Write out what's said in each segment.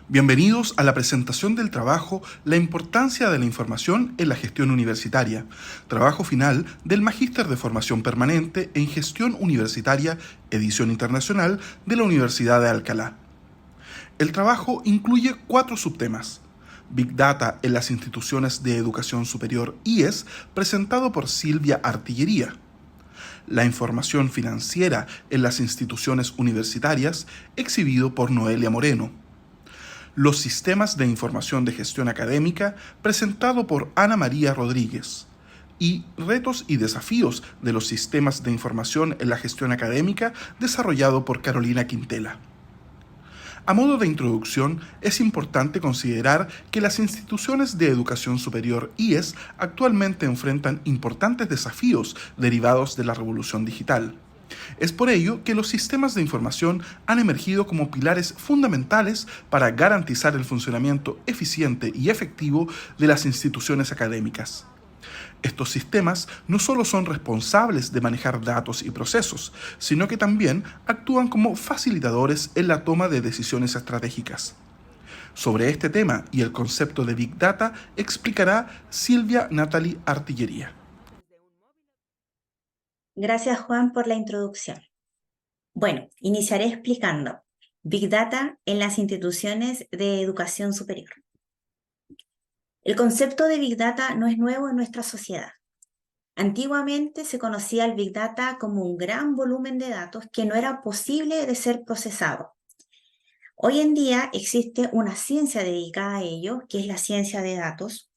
Bienvenidos a la presentación del trabajo La importancia de la información en la gestión universitaria, trabajo final del Magíster de Formación Permanente en Gestión Universitaria, edición internacional de la Universidad de Alcalá. El trabajo incluye 4 subtemas. Big Data en las instituciones de educación superior IES, presentado por Silvia Artillería. La información financiera en las instituciones universitarias, exhibido por Noelia Moreno. Los sistemas de información de gestión académica, presentado por Ana María Rodríguez. Y retos y desafíos de los sistemas de información en la gestión académica, desarrollado por Carolina Quintela. A modo de introducción, es importante considerar que las instituciones de educación superior IES actualmente enfrentan importantes desafíos derivados de la revolución digital. Es por ello que los sistemas de información han emergido como pilares fundamentales para garantizar el funcionamiento eficiente y efectivo de las instituciones académicas. Estos sistemas no solo son responsables de manejar datos y procesos, sino que también actúan como facilitadores en la toma de decisiones estratégicas. Sobre este tema y el concepto de Big Data explicará Silvia Natalie Artillería. Gracias, Juan, por la introducción. Bueno, iniciaré explicando Big Data en las instituciones de educación superior. El concepto de Big Data no es nuevo en nuestra sociedad. Antiguamente se conocía el Big Data como un gran volumen de datos que no era posible de ser procesado. Hoy en día existe una ciencia dedicada a ello, que es la ciencia de datos,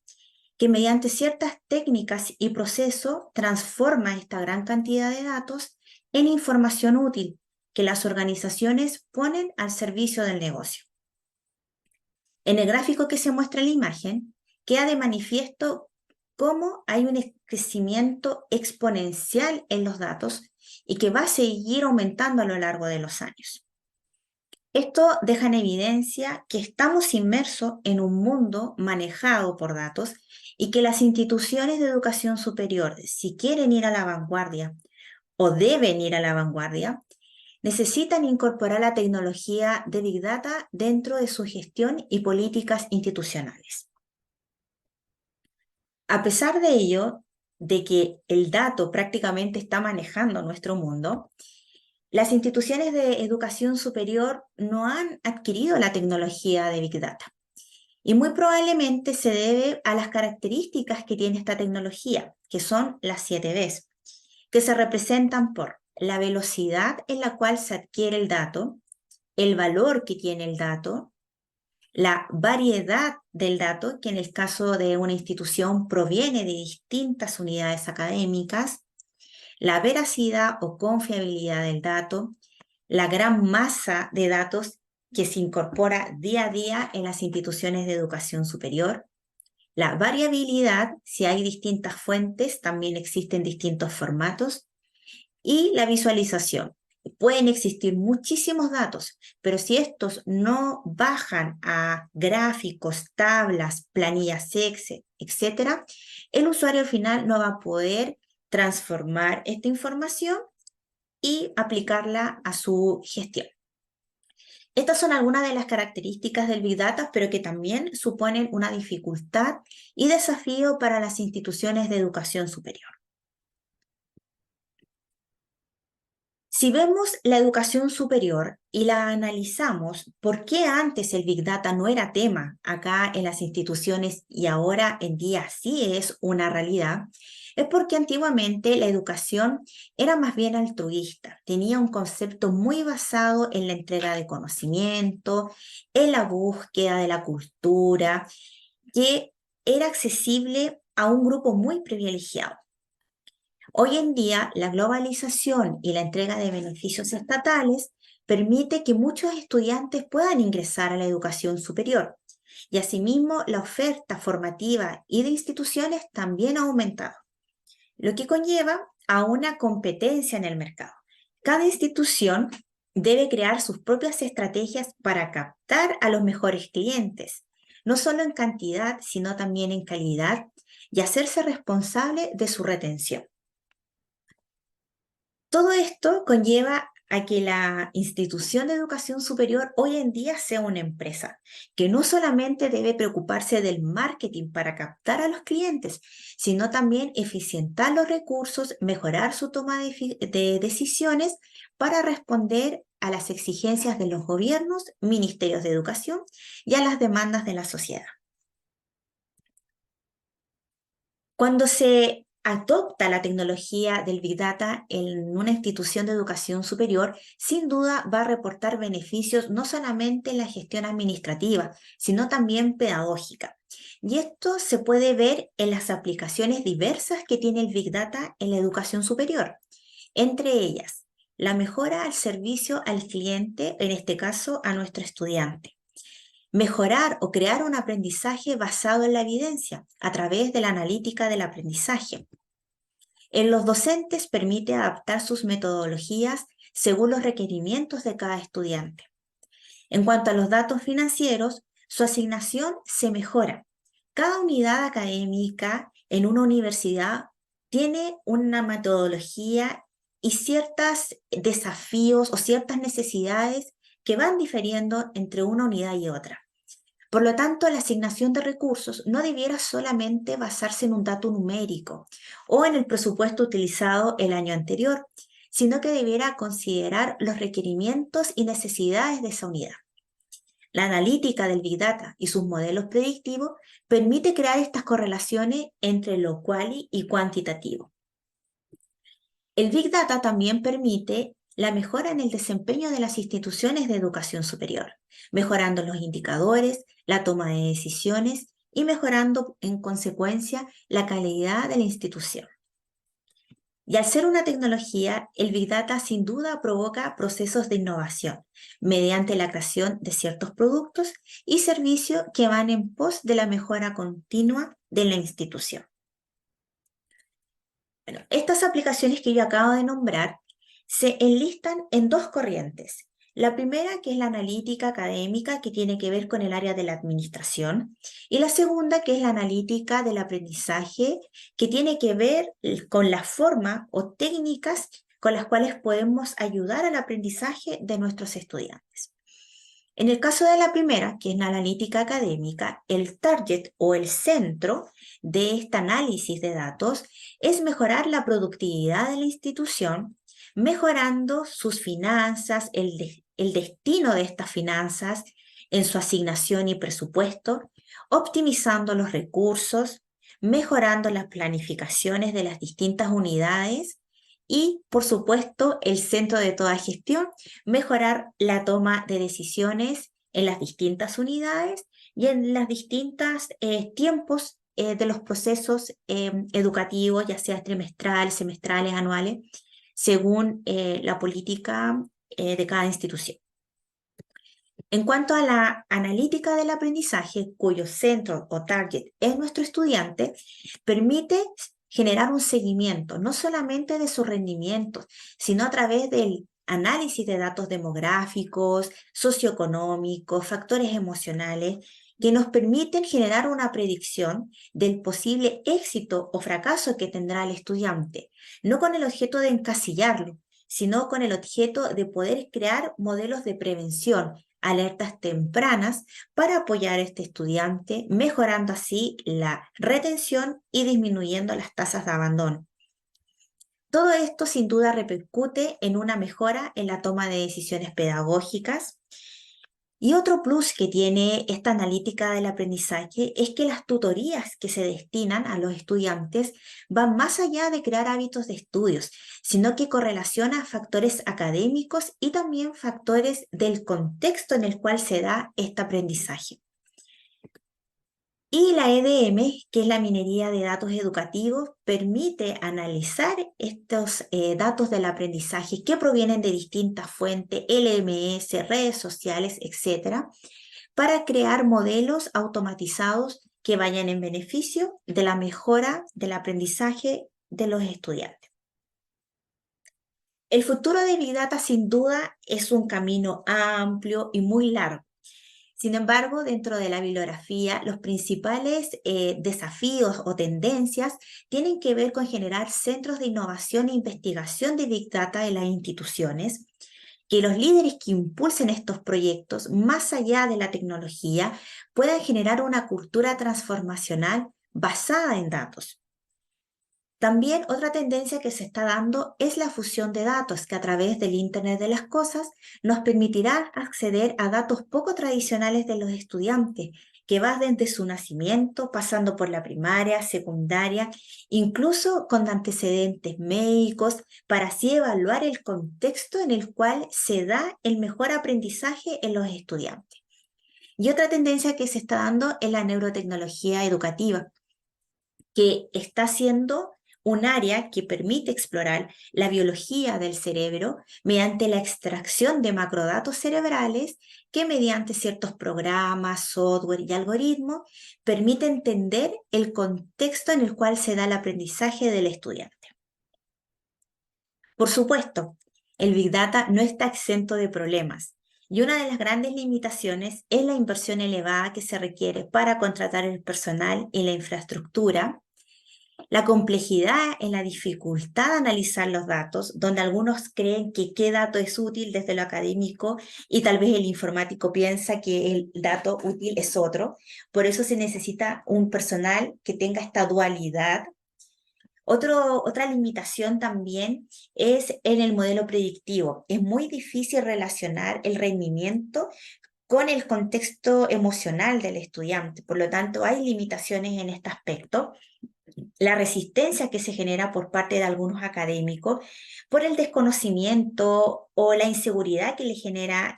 que mediante ciertas técnicas y procesos transforma esta gran cantidad de datos en información útil que las organizaciones ponen al servicio del negocio. En el gráfico que se muestra en la imagen, queda de manifiesto cómo hay un crecimiento exponencial en los datos y que va a seguir aumentando a lo largo de los años. Esto deja en evidencia que estamos inmersos en un mundo manejado por datos y que las instituciones de educación superior, si quieren ir a la vanguardia o deben ir a la vanguardia, necesitan incorporar la tecnología de Big Data dentro de su gestión y políticas institucionales. A pesar de ello, de que el dato prácticamente está manejando nuestro mundo, las instituciones de educación superior no han adquirido la tecnología de Big Data. Y muy probablemente se debe a las características que tiene esta tecnología, que son las 7 Bs, que se representan por la velocidad en la cual se adquiere el dato, el valor que tiene el dato, la variedad del dato, que en el caso de una institución proviene de distintas unidades académicas, la veracidad o confiabilidad del dato, la gran masa de datos que se incorpora día a día en las instituciones de educación superior, la variabilidad, si hay distintas fuentes, también existen distintos formatos, y la visualización. Pueden existir muchísimos datos, pero si estos no bajan a gráficos, tablas, planillas Excel, etc., el usuario final no va a poder transformar esta información y aplicarla a su gestión. Estas son algunas de las características del Big Data, pero que también suponen una dificultad y desafío para las instituciones de educación superior. Si vemos la educación superior y la analizamos, ¿por qué antes el Big Data no era tema acá en las instituciones y ahora en día sí es una realidad? Es porque antiguamente la educación era más bien altruista, tenía un concepto muy basado en la entrega de conocimiento, en la búsqueda de la cultura, que era accesible a un grupo muy privilegiado. Hoy en día, la globalización y la entrega de beneficios estatales permite que muchos estudiantes puedan ingresar a la educación superior y asimismo la oferta formativa y de instituciones también ha aumentado, lo que conlleva a una competencia en el mercado. Cada institución debe crear sus propias estrategias para captar a los mejores clientes, no solo en cantidad, sino también en calidad, y hacerse responsable de su retención. Todo esto conlleva a que la institución de educación superior hoy en día sea una empresa, que no solamente debe preocuparse del marketing para captar a los clientes, sino también eficientar los recursos, mejorar su toma de decisiones para responder a las exigencias de los gobiernos, ministerios de educación y a las demandas de la sociedad. Cuando se adopta la tecnología del Big Data en una institución de educación superior, sin duda va a reportar beneficios no solamente en la gestión administrativa, sino también pedagógica. Y esto se puede ver en las aplicaciones diversas que tiene el Big Data en la educación superior. Entre ellas, la mejora al servicio al cliente, en este caso a nuestro estudiante. Mejorar o crear un aprendizaje basado en la evidencia a través de la analítica del aprendizaje. En los docentes permite adaptar sus metodologías según los requerimientos de cada estudiante. En cuanto a los datos financieros, su asignación se mejora. Cada unidad académica en una universidad tiene una metodología y ciertos desafíos o ciertas necesidades que van difiriendo entre una unidad y otra. Por lo tanto, la asignación de recursos no debiera solamente basarse en un dato numérico o en el presupuesto utilizado el año anterior, sino que debiera considerar los requerimientos y necesidades de esa unidad. La analítica del Big Data y sus modelos predictivos permite crear estas correlaciones entre lo quali y cuantitativo. El Big Data también permite la mejora en el desempeño de las instituciones de educación superior, mejorando los indicadores, la toma de decisiones y mejorando en consecuencia la calidad de la institución. Y al ser una tecnología, el Big Data sin duda provoca procesos de innovación mediante la creación de ciertos productos y servicios que van en pos de la mejora continua de la institución. Bueno, estas aplicaciones que yo acabo de nombrar se enlistan en dos corrientes. La primera, que es la analítica académica, que tiene que ver con el área de la administración, y la segunda, que es la analítica del aprendizaje, que tiene que ver con la forma o técnicas con las cuales podemos ayudar al aprendizaje de nuestros estudiantes. En el caso de la primera, que es la analítica académica, el target o el centro de este análisis de datos es mejorar la productividad de la institución, mejorando sus finanzas, el destino de estas finanzas en su asignación y presupuesto, optimizando los recursos, mejorando las planificaciones de las distintas unidades y, por supuesto, el centro de toda gestión, mejorar la toma de decisiones en las distintas unidades y en los distintos tiempos de los procesos educativos, ya sea trimestrales, semestrales, anuales, según la política de cada institución. En cuanto a la analítica del aprendizaje, cuyo centro o target es nuestro estudiante, permite generar un seguimiento, no solamente de sus rendimientos, sino a través del análisis de datos demográficos, socioeconómicos, factores emocionales, que nos permiten generar una predicción del posible éxito o fracaso que tendrá el estudiante, no con el objeto de encasillarlo, sino con el objeto de poder crear modelos de prevención, alertas tempranas para apoyar a este estudiante, mejorando así la retención y disminuyendo las tasas de abandono. Todo esto sin duda repercute en una mejora en la toma de decisiones pedagógicas. Y otro plus que tiene esta analítica del aprendizaje es que las tutorías que se destinan a los estudiantes van más allá de crear hábitos de estudios, sino que correlaciona factores académicos y también factores del contexto en el cual se da este aprendizaje. Y la EDM, que es la minería de datos educativos, permite analizar estos datos del aprendizaje que provienen de distintas fuentes, LMS, redes sociales, etcétera, para crear modelos automatizados que vayan en beneficio de la mejora del aprendizaje de los estudiantes. El futuro de Big Data sin duda es un camino amplio y muy largo. Sin embargo, dentro de la bibliografía, los principales desafíos o tendencias tienen que ver con generar centros de innovación e investigación de Big Data en las instituciones, que los líderes que impulsen estos proyectos, más allá de la tecnología, puedan generar una cultura transformacional basada en datos. También otra tendencia que se está dando es la fusión de datos, que a través del Internet de las Cosas nos permitirá acceder a datos poco tradicionales de los estudiantes, que va desde su nacimiento, pasando por la primaria, secundaria, incluso con antecedentes médicos, para así evaluar el contexto en el cual se da el mejor aprendizaje en los estudiantes. Y otra tendencia que se está dando es la neurotecnología educativa, que está siendo un área que permite explorar la biología del cerebro mediante la extracción de macrodatos cerebrales que mediante ciertos programas, software y algoritmos permite entender el contexto en el cual se da el aprendizaje del estudiante. Por supuesto, el Big Data no está exento de problemas y una de las grandes limitaciones es la inversión elevada que se requiere para contratar el personal y la infraestructura, la complejidad en la dificultad de analizar los datos, donde algunos creen que qué dato es útil desde lo académico y tal vez el informático piensa que el dato útil es otro. Por eso se necesita un personal que tenga esta dualidad. Otra limitación también es en el modelo predictivo. Es muy difícil relacionar el rendimiento con el contexto emocional del estudiante. Por lo tanto, hay limitaciones en este aspecto. La resistencia que se genera por parte de algunos académicos por el desconocimiento o la inseguridad que le genera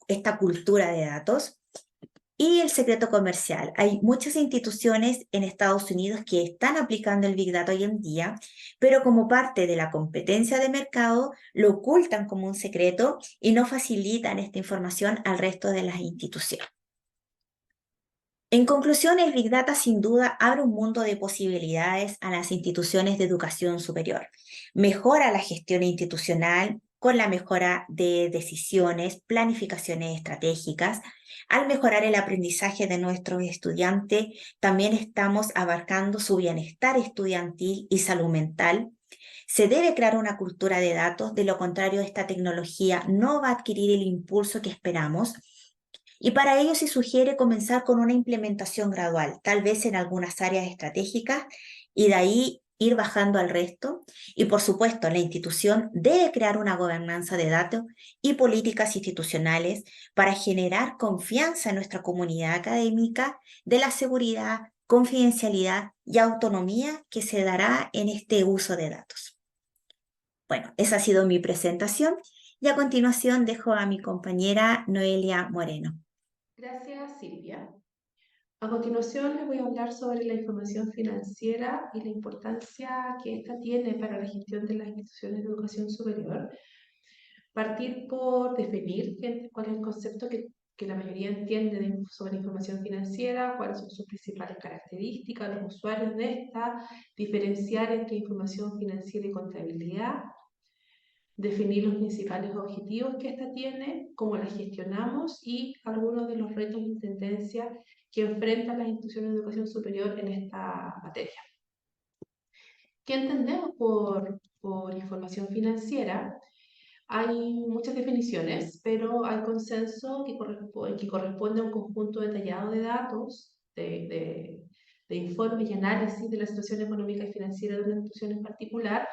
esta cultura de datos. Y el secreto comercial. Hay muchas instituciones en Estados Unidos que están aplicando el Big Data hoy en día, pero como parte de la competencia de mercado, lo ocultan como un secreto y no facilitan esta información al resto de las instituciones. En conclusión, el Big Data sin duda abre un mundo de posibilidades a las instituciones de educación superior. Mejora la gestión institucional con la mejora de decisiones, planificaciones estratégicas. Al mejorar el aprendizaje de nuestros estudiantes, también estamos abarcando su bienestar estudiantil y salud mental. Se debe crear una cultura de datos, de lo contrario, esta tecnología no va a adquirir el impulso que esperamos. Y para ello se sugiere comenzar con una implementación gradual, tal vez en algunas áreas estratégicas, y de ahí ir bajando al resto. Y por supuesto, la institución debe crear una gobernanza de datos y políticas institucionales para generar confianza en nuestra comunidad académica de la seguridad, confidencialidad y autonomía que se dará en este uso de datos. Bueno, esa ha sido mi presentación y a continuación dejo a mi compañera Noelia Moreno. Gracias, Silvia. A continuación les voy a hablar sobre la información financiera y la importancia que ésta tiene para la gestión de las instituciones de educación superior. Partir por definir cuál es el concepto que la mayoría entiende sobre información financiera, cuáles son sus principales características, los usuarios de esta, diferenciar entre información financiera y contabilidad, definir los principales objetivos que ésta tiene, cómo la gestionamos y algunos de los retos y tendencias que enfrentan las instituciones de educación superior en esta materia. ¿Qué entendemos por información financiera? Hay muchas definiciones, pero hay consenso que corresponde a un conjunto detallado de datos, de informes y análisis de la situación económica y financiera de una institución en particular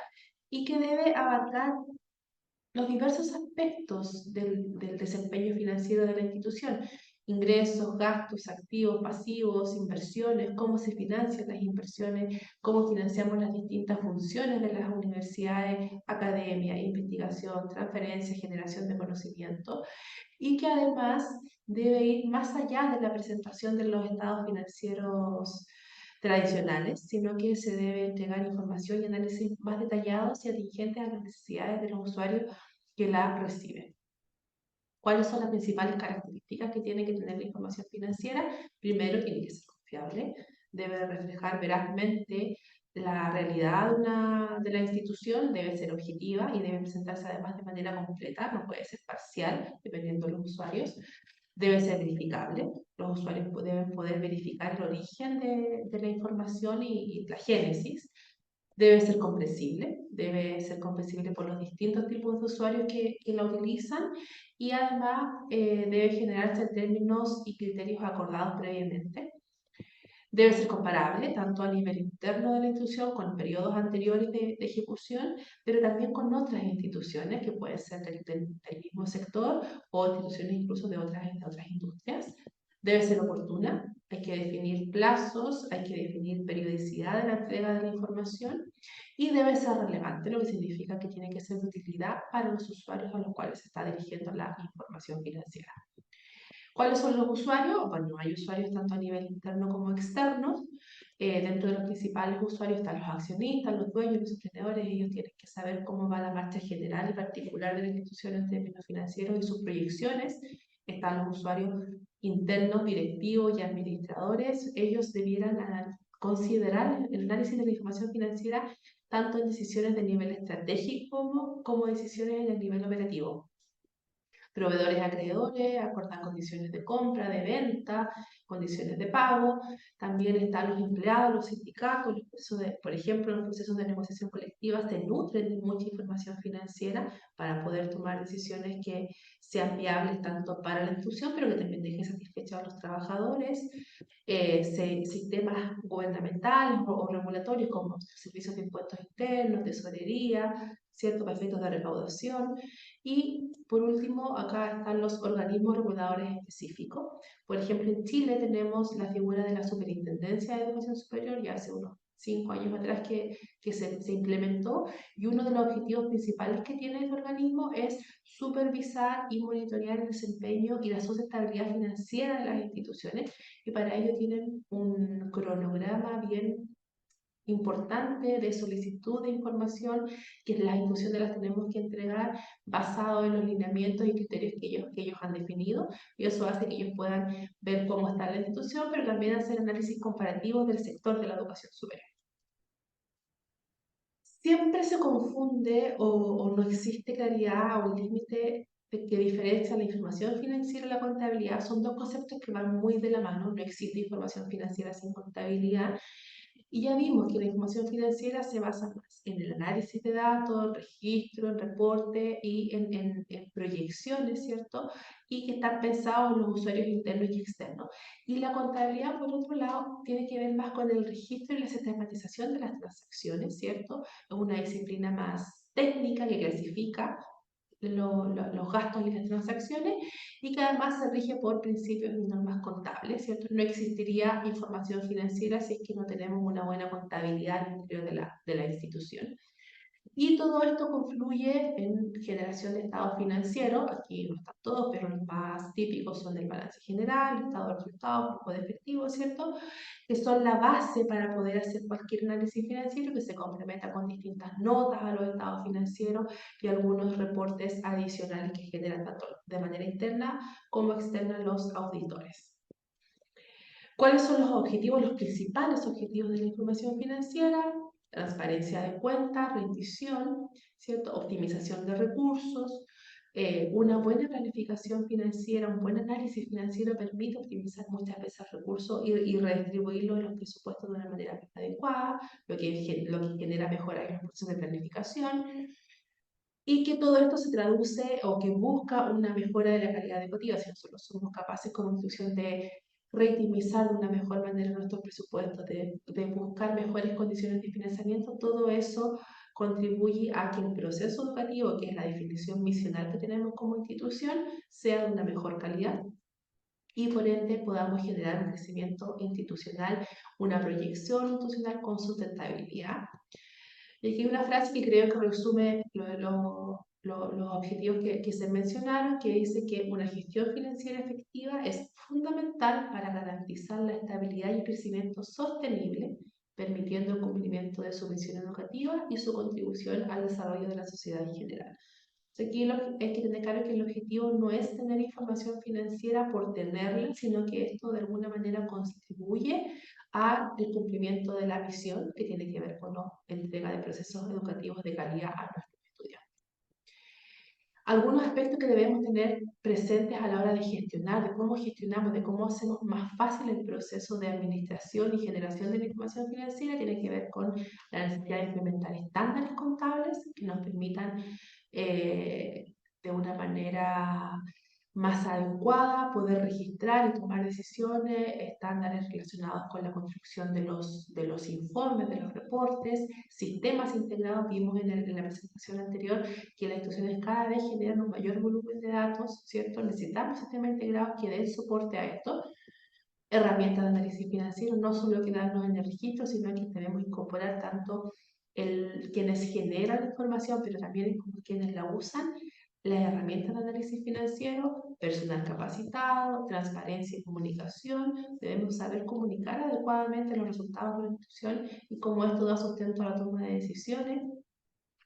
y que debe abarcar los diversos aspectos del desempeño financiero de la institución: ingresos, gastos, activos, pasivos, inversiones, cómo se financian las inversiones, cómo financiamos las distintas funciones de las universidades, academia, investigación, transferencia, generación de conocimiento, y que además debe ir más allá de la presentación de los estados financieros tradicionales, sino que se debe entregar información y análisis más detallados y atingentes a las necesidades de los usuarios que la reciben. ¿Cuáles son las principales características que tiene que tener la información financiera? Primero, tiene que ser confiable, debe reflejar verazmente la realidad de la institución, debe ser objetiva y debe presentarse además de manera completa, no puede ser parcial, dependiendo de los usuarios. Debe ser verificable, los usuarios deben poder verificar el origen de la información y la génesis. debe ser comprensible por los distintos tipos de usuarios que la utilizan y además debe generarse en términos y criterios acordados previamente. Debe ser comparable tanto a nivel interno de la institución con periodos anteriores de ejecución, pero también con otras instituciones que pueden ser del mismo sector o instituciones incluso de otras industrias. Debe ser oportuna, hay que definir plazos, hay que definir periodicidad de la entrega de la información y debe ser relevante, lo que significa que tiene que ser de utilidad para los usuarios a los cuales se está dirigiendo la información financiera. ¿Cuáles son los usuarios? Bueno, hay usuarios tanto a nivel interno como externos. Dentro de los principales usuarios están los accionistas, los dueños, los emprendedores. Ellos tienen que saber cómo va la marcha general y particular de la institución en términos financieros y sus proyecciones. Están los usuarios internos, directivos y administradores. Ellos debieran considerar el análisis de la información financiera tanto en decisiones de nivel estratégico como decisiones en el nivel operativo. Proveedores acreedores, acordar condiciones de compra, de venta, condiciones de pago. También están los empleados, los sindicatos, por ejemplo, los procesos de negociación colectiva se nutren de mucha información financiera para poder tomar decisiones que sean viables tanto para la institución, pero que también dejen satisfechos a los trabajadores. Sistemas gubernamentales o regulatorios como servicios de impuestos internos, tesorería, ciertos efectos de recaudación. Y por último, acá están los organismos reguladores específicos. Por ejemplo, en Chile tenemos la figura de la Superintendencia de Educación Superior, ya hace unos 5 años atrás que se implementó, y uno de los objetivos principales que tiene este organismo es supervisar y monitorear el desempeño y la sustentabilidad financiera de las instituciones, y para ello tienen un cronograma bien importante de solicitud de información que las instituciones las tenemos que entregar basado en los lineamientos y criterios que ellos han definido, y eso hace que ellos puedan ver cómo está la institución, pero también hacer análisis comparativos del sector de la educación superior. Siempre se confunde o no existe claridad o límite que diferencia la información financiera y la contabilidad. Son dos conceptos que van muy de la mano. No existe información financiera sin contabilidad. Y ya vimos que la información financiera se basa más en el análisis de datos, en registro, en reporte y en proyecciones, ¿cierto? Y que están pensados en los usuarios internos y externos. Y la contabilidad, por otro lado, tiene que ver más con el registro y la sistematización de las transacciones, ¿cierto? Es una disciplina más técnica que clasifica los gastos y las transacciones y que además se rige por principios y normas contables, ¿cierto? No existiría información financiera si es que no tenemos una buena contabilidad al interior de la institución. Y todo esto confluye en generación de estados financieros. Aquí no están todos, pero los más típicos son el balance general, estado de resultados, flujo de efectivo, ¿cierto? Que son la base para poder hacer cualquier análisis financiero que se complementa con distintas notas a los estados financieros y algunos reportes adicionales que generan tanto de manera interna como externa los auditores. ¿Cuáles son los objetivos, los principales objetivos de la información financiera? Transparencia de cuentas, rendición, ¿cierto? Optimización de recursos. Una buena planificación financiera, un buen análisis financiero permite optimizar muchas veces recursos y redistribuirlos en los presupuestos de una manera más adecuada, lo que genera mejoras en los procesos de planificación. Y que todo esto se traduce o que busca una mejora de la calidad educativa. Si nosotros somos capaces como institución de reoptimizar de una mejor manera nuestros presupuestos, de buscar mejores condiciones de financiamiento, todo eso contribuye a que el proceso educativo, que es la definición misional que tenemos como institución, sea de una mejor calidad y por ende podamos generar un crecimiento institucional, una proyección institucional con sustentabilidad. Y aquí hay una frase que creo que resume los objetivos que se mencionaron, que dice que una gestión financiera efectiva es fundamental para garantizar la estabilidad y el crecimiento sostenible, permitiendo el cumplimiento de su misión educativa y su contribución al desarrollo de la sociedad en general. Aquí hay que tener claro que el objetivo no es tener información financiera por tenerla, sino que esto de alguna manera contribuye al cumplimiento de la visión que tiene que ver con la entrega de procesos educativos de calidad a nuestros estudiantes. Algunos aspectos que debemos tener presentes a la hora de gestionar, de cómo gestionamos, de cómo hacemos más fácil el proceso de administración y generación de la información financiera, tiene que ver con la necesidad de implementar estándares contables que nos permitan de una manera más adecuada poder registrar y tomar decisiones, estándares relacionados con la construcción de los informes, de los reportes, sistemas integrados. Vimos en la presentación anterior que las instituciones cada vez generan un mayor volumen de datos, ¿cierto? Necesitamos sistemas integrados que den soporte a esto. Herramientas de análisis financiero, no solo quedarnos en el registro, sino que debemos incorporar tanto quienes generan la información, pero también quienes la usan, las herramientas de análisis financiero, personal capacitado, transparencia y comunicación. Debemos saber comunicar adecuadamente los resultados de la institución y cómo esto da sustento a la toma de decisiones.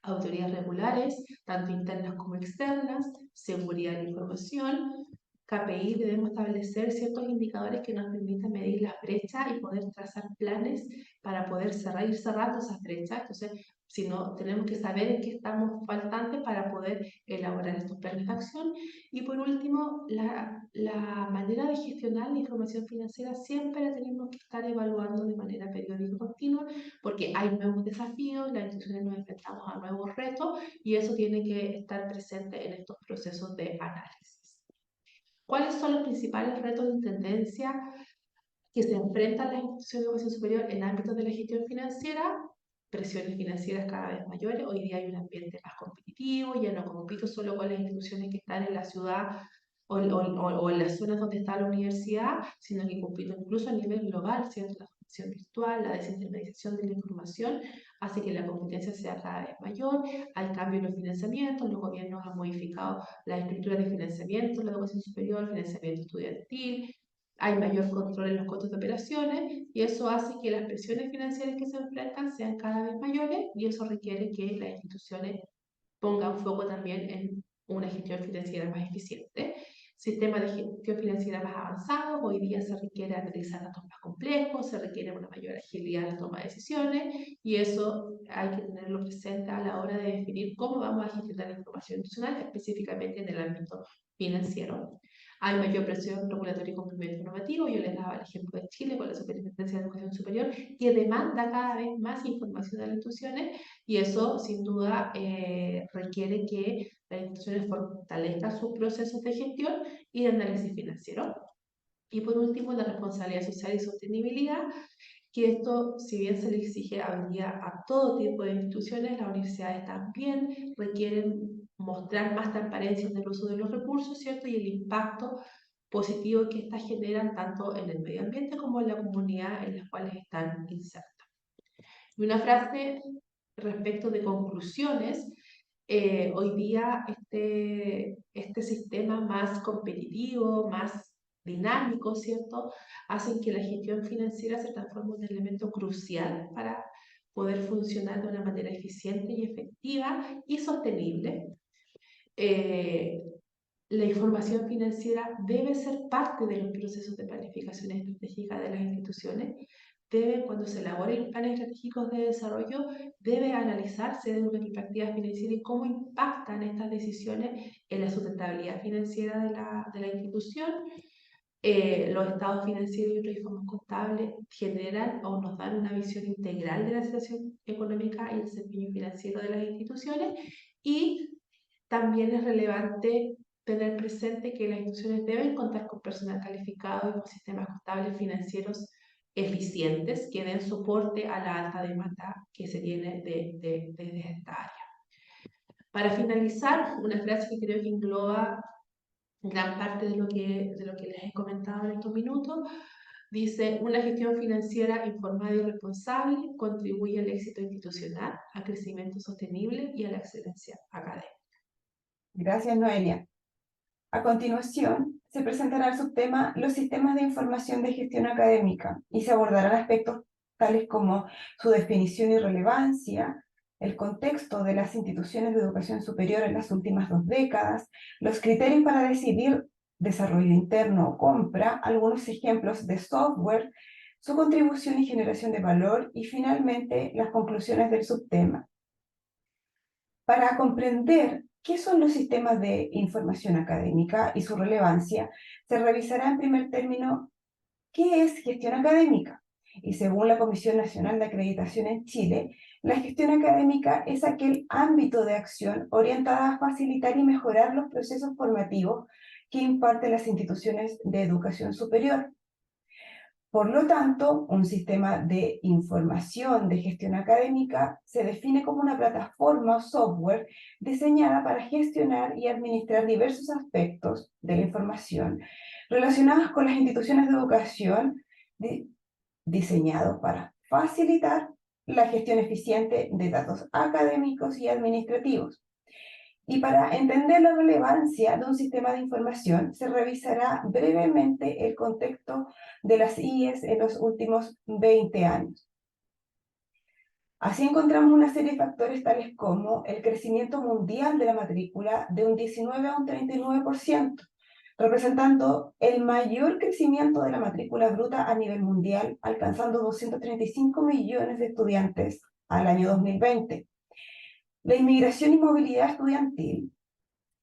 Autoridades regulares, tanto internas como externas, seguridad de la información. KPI, debemos establecer ciertos indicadores que nos permitan medir las brechas y poder trazar planes para poder ir cerrando esas brechas. Entonces, si no, tenemos que saber en qué estamos faltantes para poder elaborar estos planes de acción. Y por último, la manera de gestionar la información financiera siempre la tenemos que estar evaluando de manera periódica y continua, porque hay nuevos desafíos, las instituciones nos enfrentamos a nuevos retos y eso tiene que estar presente en estos procesos de análisis. ¿Cuáles son los principales retos de tendencia que se enfrentan las instituciones de educación superior en ámbitos de la gestión financiera? Presiones financieras cada vez mayores. Hoy día hay un ambiente más competitivo, ya no compito solo con las instituciones que están en la ciudad o en las zonas donde está la universidad, sino que compito incluso a nivel global, ¿cierto? La formación virtual, la desintermediación de la información hace que la competencia sea cada vez mayor. Hay cambios en los financiamientos, los gobiernos han modificado las estructuras de financiamiento en la educación superior, financiamiento estudiantil, hay mayor control en los costos de operaciones y eso hace que las presiones financieras que se enfrentan sean cada vez mayores y eso requiere que las instituciones pongan foco también en una gestión financiera más eficiente. Sistemas de gestión financiera más avanzados, hoy día se requiere analizar datos más complejos, se requiere una mayor agilidad en la toma de decisiones y eso hay que tenerlo presente a la hora de definir cómo vamos a gestionar la información institucional, específicamente en el ámbito financiero. Hay mayor presión regulatoria y cumplimiento normativo. Yo les daba el ejemplo de Chile con la Superintendencia de Educación Superior, que demanda cada vez más información de las instituciones y eso sin duda requiere que las instituciones fortalezcan sus procesos de gestión y de análisis financiero. Y por último, la responsabilidad social y sostenibilidad, que esto, si bien se le exige hoy día a todo tipo de instituciones, las universidades también requieren mostrar más transparencia en el uso de los recursos, ¿cierto? Y el impacto positivo que éstas generan tanto en el medio ambiente como en la comunidad en las cuales están insertas. Y una frase respecto de conclusiones, hoy día este sistema más competitivo, más dinámico, ¿cierto? Hacen que la gestión financiera se transforme en un elemento crucial para poder funcionar de una manera eficiente y efectiva y sostenible. La información financiera debe ser parte de los procesos de planificación estratégica de las instituciones. Cuando se elaboren planes estratégicos de desarrollo, debe analizarse desde una perspectiva financiera y cómo impactan estas decisiones en la sustentabilidad financiera de la institución. Los estados financieros y otros informes contables generan o nos dan una visión integral de la situación económica y el desempeño financiero de las instituciones y también es relevante tener presente que las instituciones deben contar con personal calificado y con sistemas contables financieros eficientes que den soporte a la alta demanda que se tiene desde esta área. Para finalizar, una frase que creo que engloba gran parte de lo que les he comentado en estos minutos, dice: una gestión financiera informada y responsable contribuye al éxito institucional, al crecimiento sostenible y a la excelencia académica. Gracias, Noelia. A continuación, se presentará el subtema Los sistemas de información de gestión académica y se abordarán aspectos tales como su definición y relevancia, el contexto de las instituciones de educación superior en las últimas 2 décadas, los criterios para decidir desarrollo interno o compra, algunos ejemplos de software, su contribución y generación de valor y finalmente las conclusiones del subtema. Para comprender ¿Qué son los sistemas de información académica y su relevancia? Se revisará en primer término qué es gestión académica. Y según la Comisión Nacional de Acreditación en Chile, la gestión académica es aquel ámbito de acción orientada a facilitar y mejorar los procesos formativos que imparten las instituciones de educación superior. Por lo tanto, un sistema de información de gestión académica se define como una plataforma o software diseñada para gestionar y administrar diversos aspectos de la información relacionados con las instituciones de educación, diseñado para facilitar la gestión eficiente de datos académicos y administrativos. Y para entender la relevancia de un sistema de información, se revisará brevemente el contexto de las IES en los últimos 20 años. Así encontramos una serie de factores tales como el crecimiento mundial de la matrícula de un 19 a un 39%, representando el mayor crecimiento de la matrícula bruta a nivel mundial, alcanzando 235 millones de estudiantes al año 2020. La inmigración y movilidad estudiantil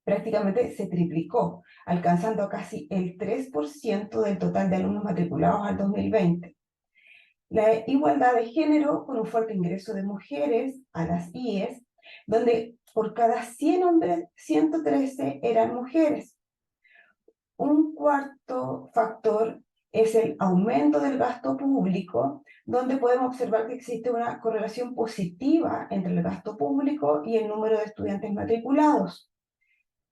prácticamente se triplicó, alcanzando casi el 3% del total de alumnos matriculados al 2020. La igualdad de género, con un fuerte ingreso de mujeres a las IES, donde por cada 100 hombres, 113 eran mujeres. Un cuarto factor es el aumento del gasto público, donde podemos observar que existe una correlación positiva entre el gasto público y el número de estudiantes matriculados.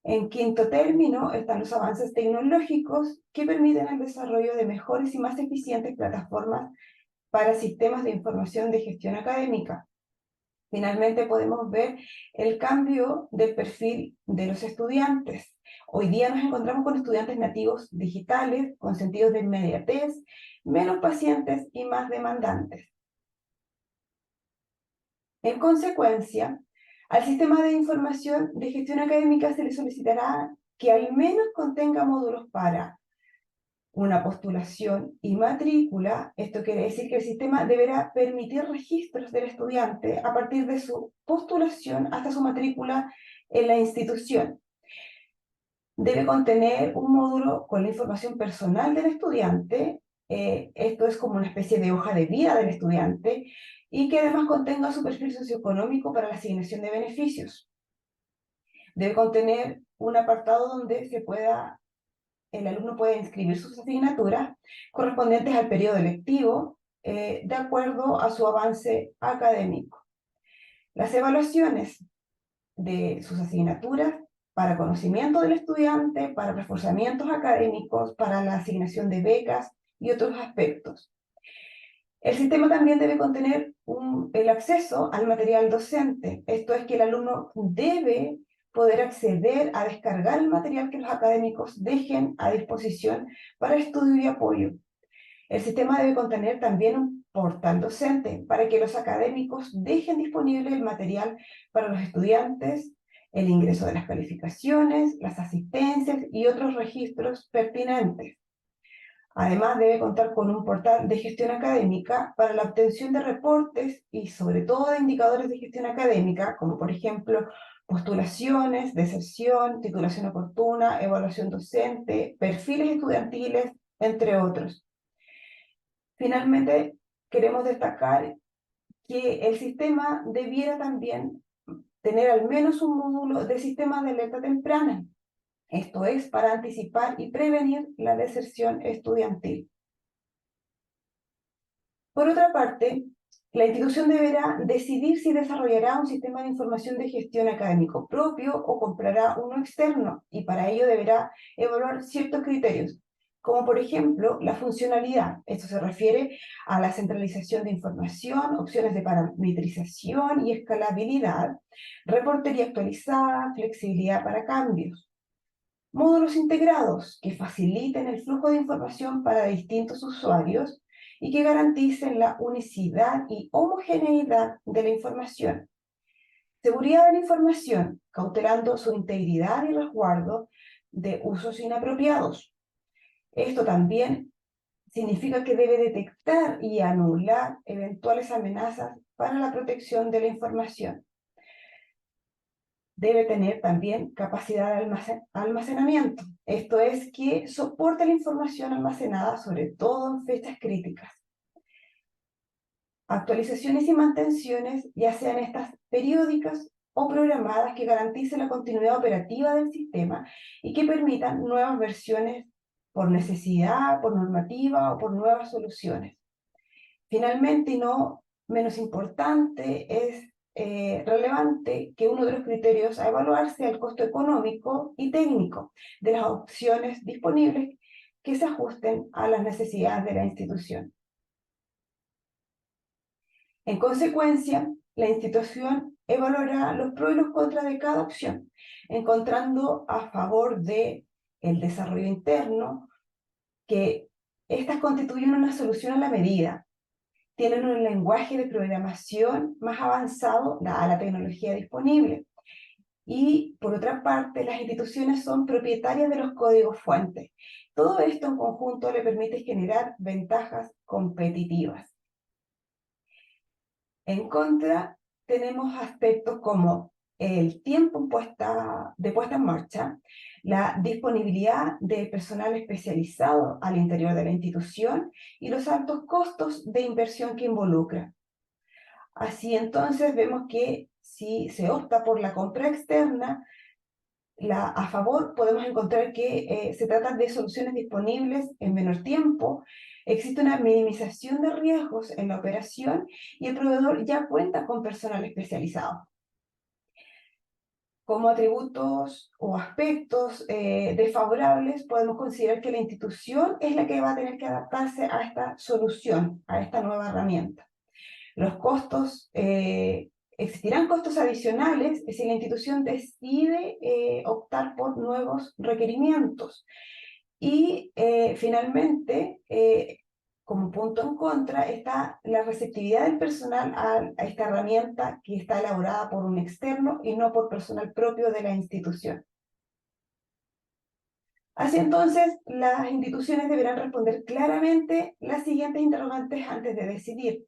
En quinto término están los avances tecnológicos que permiten el desarrollo de mejores y más eficientes plataformas para sistemas de información de gestión académica. Finalmente podemos ver el cambio del perfil de los estudiantes. Hoy día nos encontramos con estudiantes nativos digitales, con sentidos de inmediatez, menos pacientes y más demandantes. En consecuencia, al sistema de información de gestión académica se le solicitará que al menos contenga módulos para una postulación y matrícula. Esto quiere decir que el sistema deberá permitir registros del estudiante a partir de su postulación hasta su matrícula en la institución. Debe contener un módulo con la información personal del estudiante. Esto es como una especie de hoja de vida del estudiante, y que además contenga su perfil socioeconómico para la asignación de beneficios. Debe contener un apartado donde el alumno puede inscribir sus asignaturas correspondientes al periodo lectivo, de acuerdo a su avance académico. Las evaluaciones de sus asignaturas para conocimiento del estudiante, para reforzamientos académicos, para la asignación de becas y otros aspectos. El sistema también debe contener el acceso al material docente. Esto es que el alumno debe poder acceder a descargar el material que los académicos dejen a disposición para estudio y apoyo. El sistema debe contener también un portal docente para que los académicos dejen disponible el material para los estudiantes, el ingreso de las calificaciones, las asistencias y otros registros pertinentes. Además, debe contar con un portal de gestión académica para la obtención de reportes y sobre todo de indicadores de gestión académica, como por ejemplo postulaciones, deserción, titulación oportuna, evaluación docente, perfiles estudiantiles, entre otros. Finalmente, queremos destacar que el sistema debiera también tener al menos un módulo de sistemas de alerta temprana. Esto es para anticipar y prevenir la deserción estudiantil. Por otra parte, la institución deberá decidir si desarrollará un sistema de información de gestión académico propio o comprará uno externo, y para ello deberá evaluar ciertos criterios, como por ejemplo la funcionalidad. Esto se refiere a la centralización de información, opciones de parametrización y escalabilidad, reportería actualizada, flexibilidad para cambios. Módulos integrados que faciliten el flujo de información para distintos usuarios y que garanticen la unicidad y homogeneidad de la información. Seguridad de la información, cautelando su integridad y resguardo de usos inapropiados. Esto también significa que debe detectar y anular eventuales amenazas para la protección de la información. debe tener también capacidad de almacenamiento. Esto es que soporte la información almacenada, sobre todo en fechas críticas. Actualizaciones y mantenciones, ya sean estas periódicas o programadas, que garanticen la continuidad operativa del sistema y que permitan nuevas versiones por necesidad, por normativa o por nuevas soluciones. Finalmente, y no menos importante, es relevante que uno de los criterios a evaluar sea el costo económico y técnico de las opciones disponibles que se ajusten a las necesidades de la institución. En consecuencia, la institución evaluará los pros y los contras de cada opción, encontrando a favor del desarrollo interno que estas constituyen una solución a la medida, tienen un lenguaje de programación más avanzado dada la tecnología disponible. Y, por otra parte, las instituciones son propietarias de los códigos fuentes. Todo esto en conjunto le permite generar ventajas competitivas. En contra, tenemos aspectos como el tiempo de puesta en marcha, la disponibilidad de personal especializado al interior de la institución y los altos costos de inversión que involucra. Así entonces vemos que si se opta por la compra externa, a favor podemos encontrar que se trata de soluciones disponibles en menor tiempo, existe una minimización de riesgos en la operación y el proveedor ya cuenta con personal especializado. Como atributos o aspectos desfavorables, podemos considerar que la institución es la que va a tener que adaptarse a esta solución, a esta nueva herramienta. Los costos, existirán costos adicionales si la institución decide optar por nuevos requerimientos. Y finalmente, como punto en contra, está la receptividad del personal a esta herramienta que está elaborada por un externo y no por personal propio de la institución. Así entonces, las instituciones deberán responder claramente las siguientes interrogantes antes de decidir.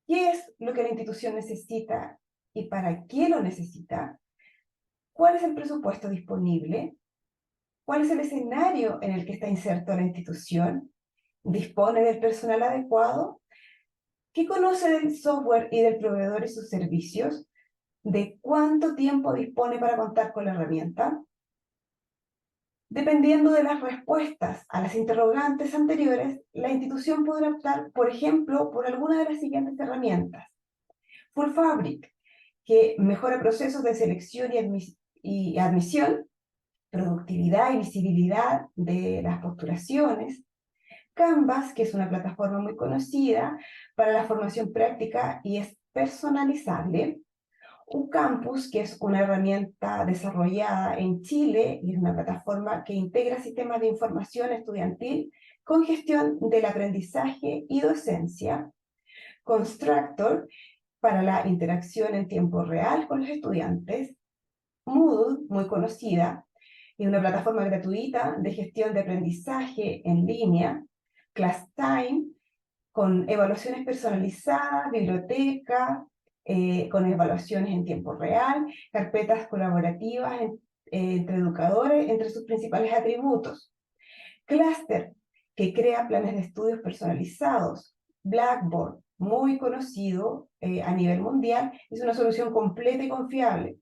¿Qué es lo que la institución necesita y para qué lo necesita? ¿Cuál es el presupuesto disponible? ¿Cuál es el escenario en el que está inserto la institución? ¿Dispone del personal adecuado? ¿Qué conoce del software y del proveedor y sus servicios? ¿De cuánto tiempo dispone para contar con la herramienta? Dependiendo de las respuestas a las interrogantes anteriores, la institución podrá optar, por ejemplo, por alguna de las siguientes herramientas. Full Fabric, que mejora procesos de selección y admisión, productividad y visibilidad de las postulaciones. Canvas, que es una plataforma muy conocida para la formación práctica y es personalizable. UCampus, que es una herramienta desarrollada en Chile y es una plataforma que integra sistemas de información estudiantil con gestión del aprendizaje y docencia. Constructor, para la interacción en tiempo real con los estudiantes. Moodle, muy conocida, y una plataforma gratuita de gestión de aprendizaje en línea. ClassTime, con evaluaciones personalizadas, biblioteca, con evaluaciones en tiempo real, carpetas colaborativas entre educadores, entre sus principales atributos. Cluster, que crea planes de estudios personalizados. Blackboard, muy conocido a nivel mundial, es una solución completa y confiable.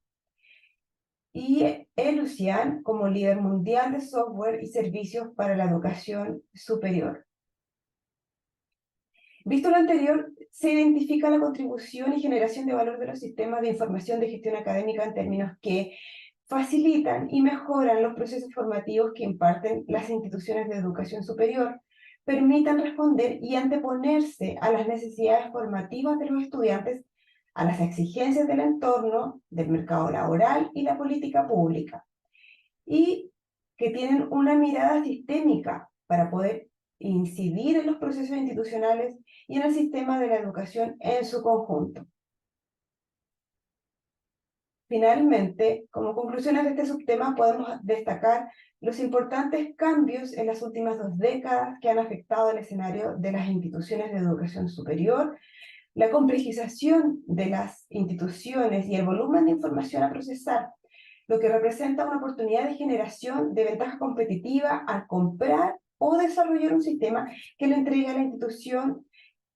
Y Ellucian, como líder mundial de software y servicios para la educación superior. Visto lo anterior, se identifica la contribución y generación de valor de los sistemas de información de gestión académica en términos que facilitan y mejoran los procesos formativos que imparten las instituciones de educación superior, permitan responder y anteponerse a las necesidades formativas de los estudiantes, a las exigencias del entorno, del mercado laboral y la política pública, y que tienen una mirada sistémica para poder incidir en los procesos institucionales y en el sistema de la educación en su conjunto. Finalmente, como conclusiones de este subtema, podemos destacar los importantes cambios en las últimas 2 décadas que han afectado el escenario de las instituciones de educación superior, La complejización de las instituciones y el volumen de información a procesar, lo que representa una oportunidad de generación de ventaja competitiva al comprar o desarrollar un sistema que le entregue a la institución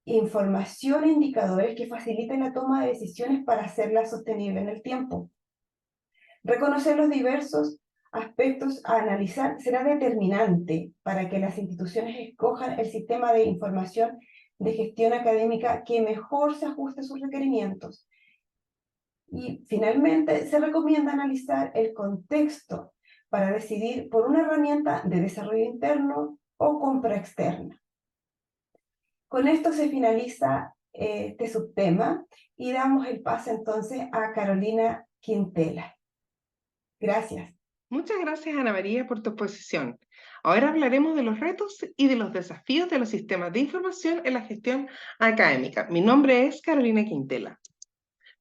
información e indicadores que faciliten la toma de decisiones para hacerla sostenible en el tiempo. Reconocer los diversos aspectos a analizar será determinante para que las instituciones escojan el sistema de información de gestión académica que mejor se ajuste a sus requerimientos. Y finalmente, se recomienda analizar el contexto para decidir por una herramienta de desarrollo interno o compra externa. Con esto se finaliza este subtema y damos el pase entonces a Carolina Quintela. Gracias. Muchas gracias, Ana María, por tu exposición. Ahora hablaremos de los retos y de los desafíos de los sistemas de información en la gestión académica. Mi nombre es Carolina Quintela.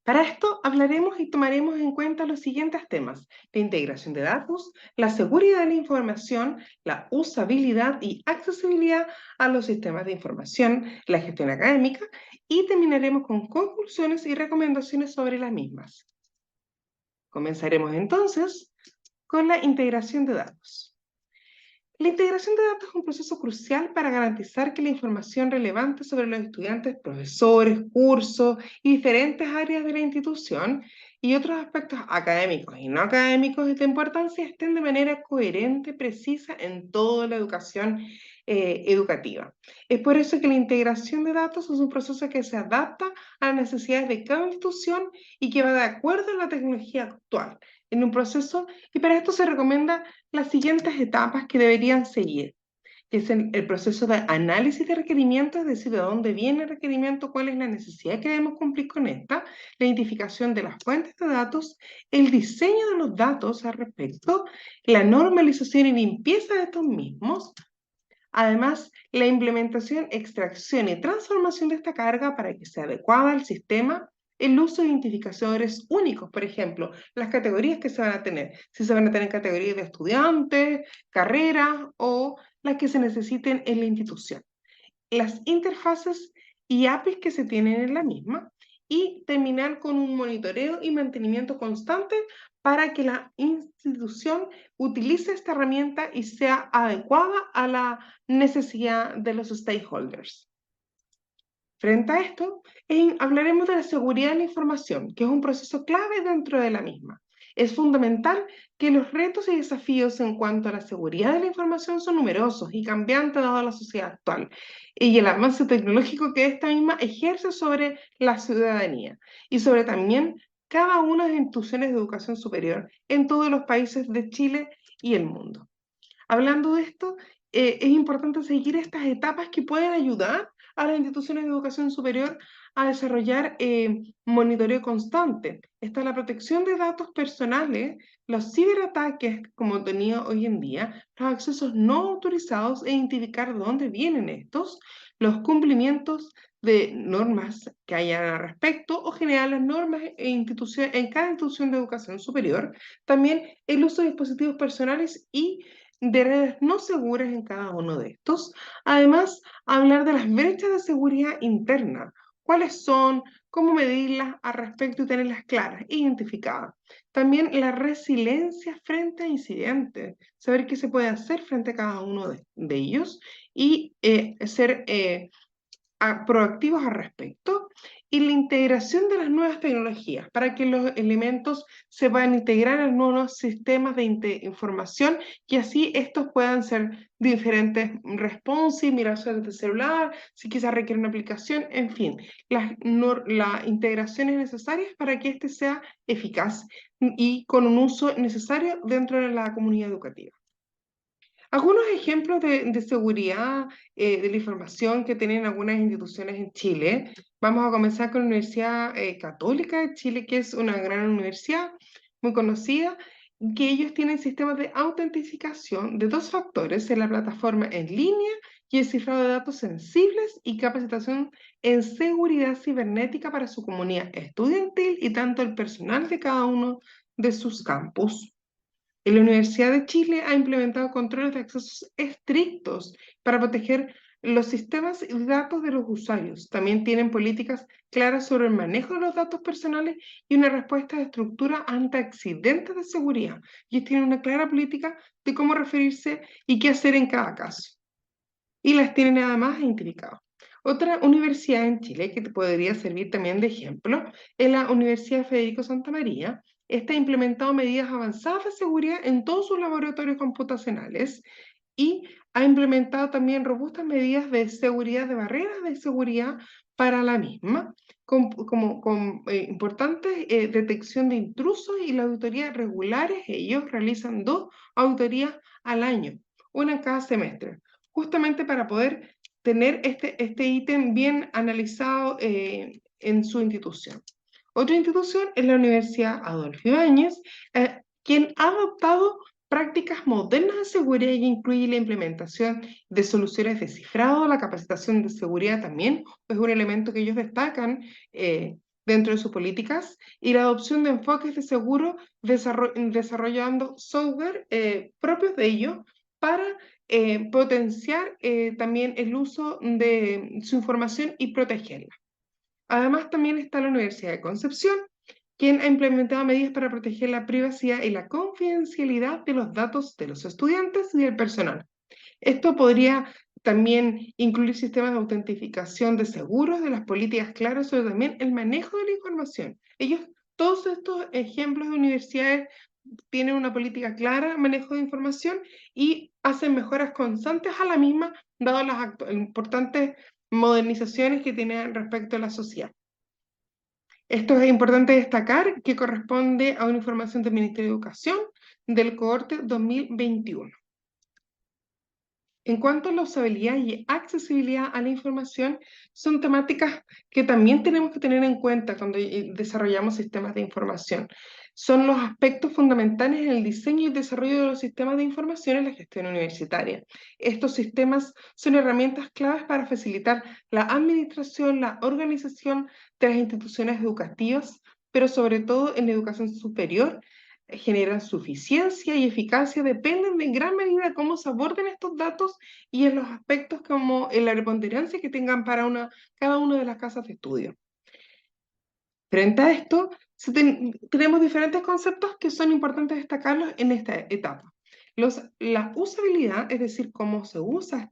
Para esto hablaremos y tomaremos en cuenta los siguientes temas: la integración de datos, la seguridad de la información, la usabilidad y accesibilidad a los sistemas de información, la gestión académica, y terminaremos con conclusiones y recomendaciones sobre las mismas. Comenzaremos entonces con la integración de datos. La integración de datos es un proceso crucial para garantizar que la información relevante sobre los estudiantes, profesores, cursos y diferentes áreas de la institución y otros aspectos académicos y no académicos de importancia estén de manera coherente, precisa en toda la educación educativa. Es por eso que la integración de datos es un proceso que se adapta a las necesidades de cada institución y que va de acuerdo a la tecnología actual en un proceso, y para esto se recomienda las siguientes etapas que deberían seguir, que es el proceso de análisis de requerimientos, es decir, de dónde viene el requerimiento, cuál es la necesidad que debemos cumplir con esta, la identificación de las fuentes de datos, el diseño de los datos al respecto, la normalización y limpieza de estos mismos, además, la implementación, extracción y transformación de esta carga para que sea adecuada al sistema, el uso de identificadores únicos, por ejemplo, las categorías que se van a tener, si se van a tener categorías de estudiantes, carreras o las que se necesiten en la institución, las interfaces y APIs que se tienen en la misma, y terminar con un monitoreo y mantenimiento constante para que la institución utilice esta herramienta y sea adecuada a la necesidad de los stakeholders. Frente a esto, hablaremos de la seguridad de la información, que es un proceso clave dentro de la misma. Es fundamental que los retos y desafíos en cuanto a la seguridad de la información son numerosos y cambiantes dado la sociedad actual y el avance tecnológico que esta misma ejerce sobre la ciudadanía y sobre también cada una de las instituciones de educación superior en todos los países de Chile y el mundo. Hablando de esto, es importante seguir estas etapas que pueden ayudar a las instituciones de educación superior a desarrollar monitoreo constante. Está la protección de datos personales, los ciberataques como tenía hoy en día, los accesos no autorizados e identificar de dónde vienen estos, los cumplimientos de normas que hayan al respecto o generar las normas en cada institución de educación superior, también el uso de dispositivos personales y de redes no seguras en cada uno de estos. Además, hablar de las brechas de seguridad interna, cuáles son, cómo medirlas al respecto y tenerlas claras, identificadas. También la resiliencia frente a incidentes, saber qué se puede hacer frente a cada uno de ellos y ser proactivos al respecto, y la integración de las nuevas tecnologías para que los elementos se puedan integrar en nuevos sistemas de información y así estos puedan ser diferentes responsive, mirar desde celular, si quizás requiere una aplicación, en fin, las integraciones necesarias para que este sea eficaz y con un uso necesario dentro de la comunidad educativa. Algunos ejemplos de seguridad de la información que tienen algunas instituciones en Chile. Vamos a comenzar con la Universidad Católica de Chile, que es una gran universidad muy conocida, que ellos tienen sistemas de autentificación de 2 factores en la plataforma en línea y el cifrado de datos sensibles y capacitación en seguridad cibernética para su comunidad estudiantil y tanto el personal de cada uno de sus campus. La Universidad de Chile ha implementado controles de accesos estrictos para proteger Los sistemas y datos de los usuarios también tienen políticas claras sobre el manejo de los datos personales y una respuesta de estructura ante accidentes de seguridad. Ellos tienen una clara política de cómo referirse y qué hacer en cada caso. Y las tienen además identificadas. Otra universidad en Chile que te podría servir también de ejemplo es la Universidad Federico Santa María. Esta ha implementado medidas avanzadas de seguridad en todos sus laboratorios computacionales y ha implementado también robustas medidas de seguridad, de barreras de seguridad para la misma, con importante detección de intrusos y las auditorías regulares. Ellos realizan 2 auditorías al año, una en cada semestre, justamente para poder tener este ítem bien analizado en su institución. Otra institución es la Universidad Adolfo Ibáñez, quien ha adoptado prácticas modernas de seguridad y incluye la implementación de soluciones de cifrado. La capacitación de seguridad también es un elemento que ellos destacan dentro de sus políticas, y la adopción de enfoques de seguro desarrollando software propios de ellos para potenciar también el uso de su información y protegerla. Además, también está la Universidad de Concepción, quien ha implementado medidas para proteger la privacidad y la confidencialidad de los datos de los estudiantes y del personal. Esto podría también incluir sistemas de autentificación de seguros, de las políticas claras sobre también el manejo de la información. Todos estos ejemplos de universidades tienen una política clara, manejo de información, y hacen mejoras constantes a la misma, dadas las importantes modernizaciones que tienen respecto a la sociedad. Esto es importante destacar que corresponde a una información del Ministerio de Educación del cohorte 2021. En cuanto a la usabilidad y accesibilidad a la información, son temáticas que también tenemos que tener en cuenta cuando desarrollamos sistemas de información. Son los aspectos fundamentales en el diseño y desarrollo de los sistemas de información en la gestión universitaria. Estos sistemas son herramientas claves para facilitar la administración, la organización de las instituciones educativas, pero sobre todo en la educación superior. Generan suficiencia y eficacia, dependen en gran medida de cómo se aborden estos datos y en los aspectos como en la preponderancia que tengan para cada una de las casas de estudio. Frente a esto, tenemos diferentes conceptos que son importantes destacarlos en esta etapa. La usabilidad, es decir, cómo se usa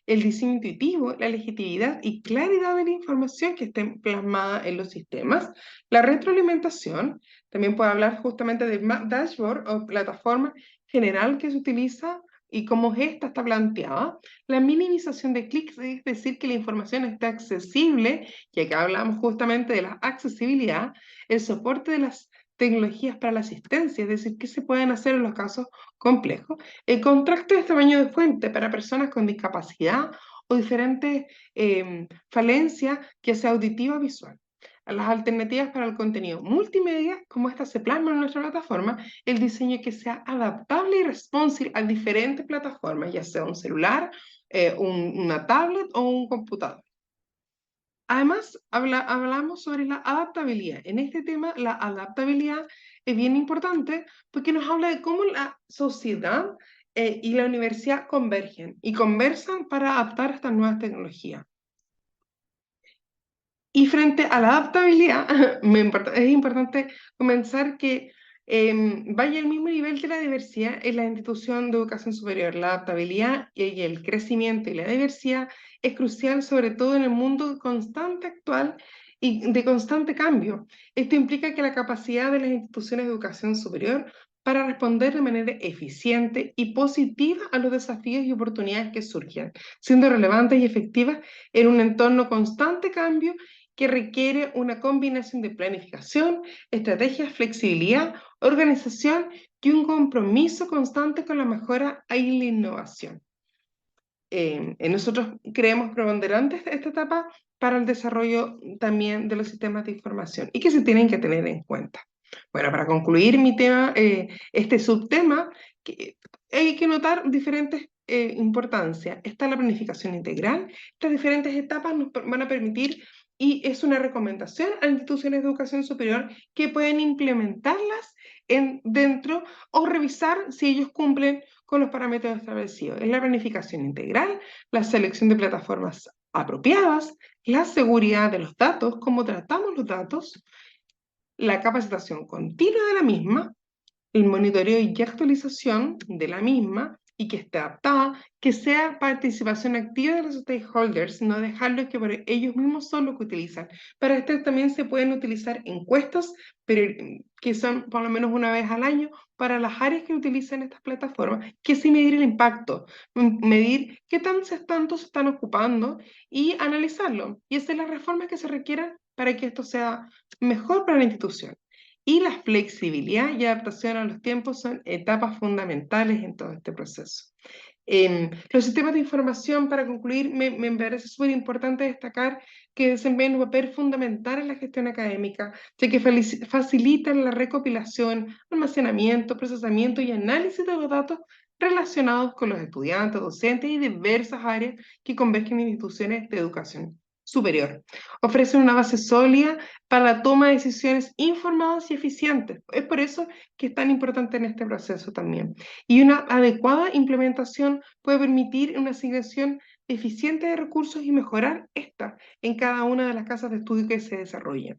el diseño intuitivo, la legitimidad y claridad de la información que esté plasmada en los sistemas. La retroalimentación, también puede hablar justamente del dashboard o plataforma general que se utiliza y cómo esta está planteada. La minimización de clics, es decir, que la información esté accesible, y acá hablamos justamente de la accesibilidad. El soporte de las tecnologías para la asistencia, es decir, qué se pueden hacer en los casos complejos. El contraste de tamaño de fuente para personas con discapacidad o diferentes falencias, que sea auditiva o visual. Las alternativas para el contenido multimedia, como esta se plasma en nuestra plataforma, el diseño que sea adaptable y responsive a diferentes plataformas, ya sea un celular, una tablet o un computador. Además, hablamos sobre la adaptabilidad. En este tema, la adaptabilidad es bien importante porque nos habla de cómo la sociedad y la universidad convergen y conversan para adaptar estas nuevas tecnologías. Y frente a la adaptabilidad, es importante comenzar que vaya al mismo nivel de la diversidad en la institución de educación superior. La adaptabilidad y el crecimiento y la diversidad es crucial, sobre todo en el mundo constante actual y de constante cambio. Esto implica que la capacidad de las instituciones de educación superior para responder de manera eficiente y positiva a los desafíos y oportunidades que surgen, siendo relevantes y efectivas en un entorno constante cambio que requiere una combinación de planificación, estrategias, flexibilidad, organización y un compromiso constante con la mejora y la innovación. Nosotros creemos preponderante esta etapa para el desarrollo también de los sistemas de información y que se tienen que tener en cuenta. Bueno, para concluir mi tema, este subtema, hay que notar diferentes importancias. Está la planificación integral. Estas diferentes etapas nos van a permitir, y es una recomendación a instituciones de educación superior, que pueden implementarlas dentro o revisar si ellos cumplen con los parámetros establecidos. Es la planificación integral, la selección de plataformas apropiadas, la seguridad de los datos, cómo tratamos los datos, la capacitación continua de la misma, el monitoreo y actualización de la misma y que esté adaptada, que sea participación activa de los stakeholders, no dejarlos que por ellos mismos son los que utilizan. Para esto también se pueden utilizar encuestas, pero que son por lo menos una vez al año para las áreas que utilizan estas plataformas, que sí medir el impacto, medir qué tanto se están ocupando y analizarlo y hacer las reformas que se requieran para que esto sea mejor para la institución. Y la flexibilidad y adaptación a los tiempos son etapas fundamentales en todo este proceso. Los sistemas de información, para concluir, me parece súper importante destacar que desempeñan un papel fundamental en la gestión académica, ya que facilitan la recopilación, almacenamiento, procesamiento y análisis de los datos relacionados con los estudiantes, docentes y diversas áreas que convergen en instituciones de educación superior. Ofrecen una base sólida para la toma de decisiones informadas y eficientes. Es por eso que es tan importante en este proceso también. Y una adecuada implementación puede permitir una asignación eficiente de recursos y mejorar esta en cada una de las casas de estudio que se desarrollen.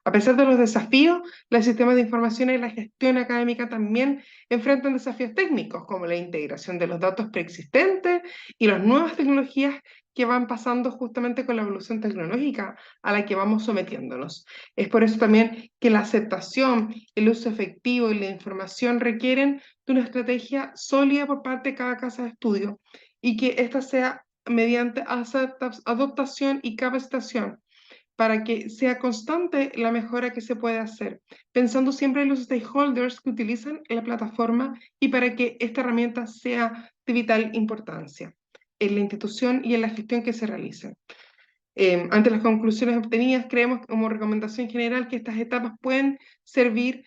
A pesar de los desafíos, los sistemas de información y la gestión académica también enfrentan desafíos técnicos, como la integración de los datos preexistentes y las nuevas tecnologías que van pasando justamente con la evolución tecnológica a la que vamos sometiéndonos. Es por eso también que la aceptación, el uso efectivo y la información requieren de una estrategia sólida por parte de cada casa de estudio y que ésta sea mediante adaptación y capacitación, para que sea constante la mejora que se puede hacer, pensando siempre en los stakeholders que utilizan la plataforma y para que esta herramienta sea de vital importancia en la institución y en la gestión que se realice. Ante las conclusiones obtenidas, creemos como recomendación general que estas etapas pueden servir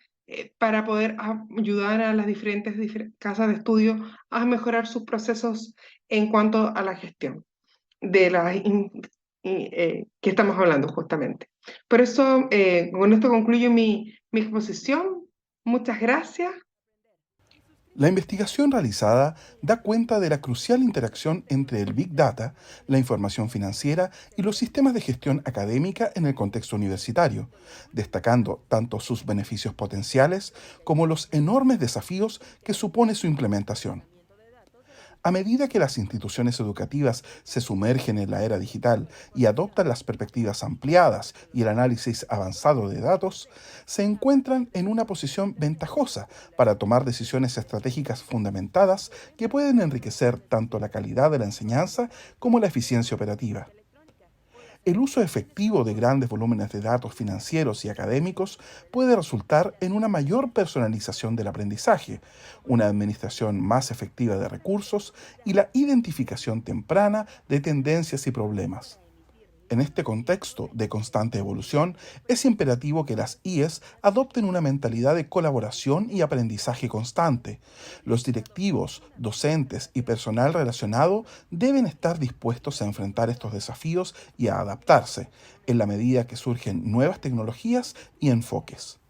para poder ayudar a las diferentes casas de estudio a mejorar sus procesos en cuanto a la gestión de las que estamos hablando justamente. Por eso, con esto concluyo mi exposición. Muchas gracias. La investigación realizada da cuenta de la crucial interacción entre el Big Data, la información financiera y los sistemas de gestión académica en el contexto universitario, destacando tanto sus beneficios potenciales como los enormes desafíos que supone su implementación. A medida que las instituciones educativas se sumergen en la era digital y adoptan las perspectivas ampliadas y el análisis avanzado de datos, se encuentran en una posición ventajosa para tomar decisiones estratégicas fundamentadas que pueden enriquecer tanto la calidad de la enseñanza como la eficiencia operativa. El uso efectivo de grandes volúmenes de datos financieros y académicos puede resultar en una mayor personalización del aprendizaje, una administración más efectiva de recursos y la identificación temprana de tendencias y problemas. En este contexto de constante evolución, es imperativo que las IES adopten una mentalidad de colaboración y aprendizaje constante. Los directivos, docentes y personal relacionado deben estar dispuestos a enfrentar estos desafíos y a adaptarse, en la medida que surgen nuevas tecnologías y enfoques.